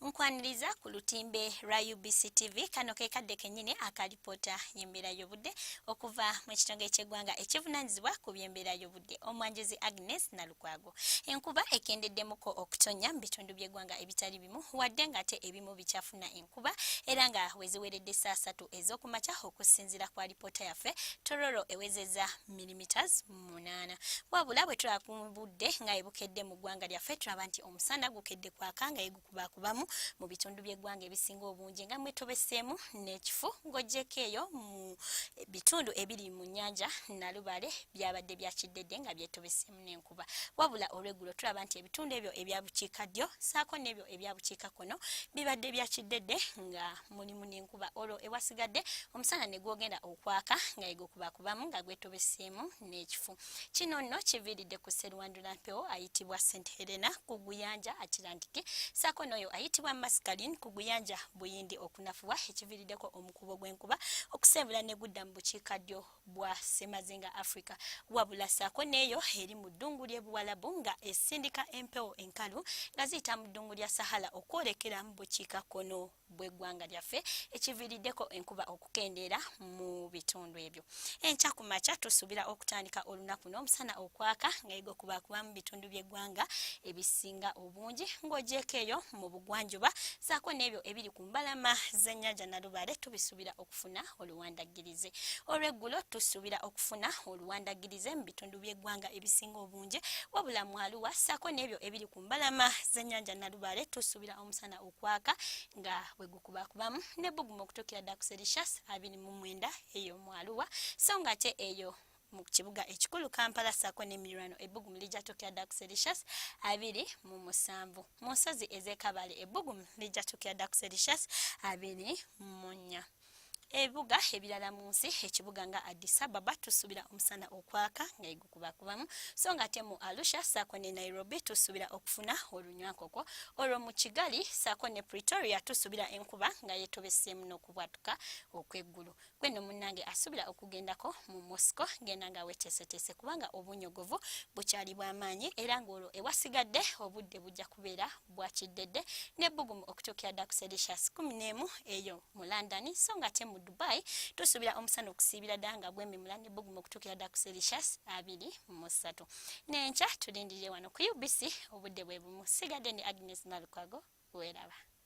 nkwaniriza ku lutimbe lwa UBC TV kano ke kadde kennyini akalipota y'embeera y'obudde okuva mu kitongole ky'eggwanga ekivunanyizibwa ku by'embeera y'obudde omwanjuzi Agnes Nalukwago. Enkuba ekendeddemuko okutonya mu bitundu by'eggwanga ebitali bimu wadde ng'ate ebimu bikyafuna enkuba era nga weziweredde essaawa 3 ez'okumakya okusinziira kwa alipoota yaffe Tororo ewezezza millimeters 8. Wabula bwe tulaba ku budde nga ebukedde mu ggwanga lyaffe tulaba nti omusana gukedde kwaka nga yegukubakubamu mu bitundu by'eggwanga ebisinga obungi nga mwetobeseemu n'ekifu ng'oggyeko eyo mu bitundu ebiri mu nnyanja Nalubale byabadde byakiddedde nga byetobeseemu n'enkuba. Wabula olw'eggulo tulaba nti ebitundu ebyo ebya bukiikaddyo ssaako n'ebyo ebya bukiikakkono bibadde byakiddedde nga mulimu n'enkuba olwo ewasigadde omusana ne gwogenda okwaka nga yegukubakubamu nga gwetobeseemu n'ekifu. Kino nno kiviiridde ku sserwandula mpewo ayitibwa St Helena ku guyanja Atlantic ssaako n'oyo ayitibwa Mascaline ku guyanja Buyindi okunafuwa ekiviiriddeko omukubo gw'enkuba okusembula ne gudda mu bukiikaddyo bwa Ssemazinga Africa. Wabula ssaako n'eyo eri mu ddungu ly'ebuwalabu nga esindika empewo enkalu nga ziyita mu ddungu lya Sahara okwolekera mu bukiikakkono bw'eggwanga lyaffe ekiviiriddeko enkuba okukendeera mu bitundu ebyo. Enkya ku makya tusuubira okutandika olunaku n'omusana okwaka nga yegukubakuba mu bitundu by'eggwanga ebisinga obungi ng'oggyeko eyo mu bugwanjuba ssaako n'ebyo ebiri ku mbalama z'ennyanja Nalubale tubisuubira okufuna oluwandagirize. Olw'eggulo tusuubira okufuna oluwandagirize mu bitundu by'eggwanga ebisinga obungi wabula mu Arua ssaako n'ebyo ebiri ku mbalama z'ennyanja Nalubale tusuubira omusana okwaka nga wegukubakubamu n'ebbugumu okutuukira ddala ku Celsius 29 eyo mu Arua so nga ate eyo mu kibuga ekikulu Kampala ssaako n'emiriraano ebbugumu lijja tuukira ddala ku Celsius 27. Mu nsozi ez'e ebbugumu lijja tuukira ddala ku Celsius 24. Ebibuga ebirala mu nsi ekibuga nga Addis Ababa tusuubira omusana okwaka nga yegukubakubamu so nga ate mu Arusha ssaako ne Nairobi tusuubira okufuna olunywankoko olwo mu Kigali ssaako ne Pretoria tusuubira enkuba nga yeetobeseemu n'okubwatuka okw'eggulu. Gwe nno munnange asuubira okugendako mu Moscow genda nga weeteeseteese kubanga obunyogovu bukyali bw'amaanyi era ng'olwo ewasigadde obudde bujja kubeera bwakiddedde n'ebbugumu okutuukira ddala ku Celsius 11 eyo mu London so nga ate mu Dubai tusuubira omusana okusiibira ddala nga gwememula n'ebbugumu okutuukira ddala ku Celsius 23. N'enkya tulindirire wano ku UBC obudde bwe bumu. Sigadde ne Agnes Nalukwago weeraba.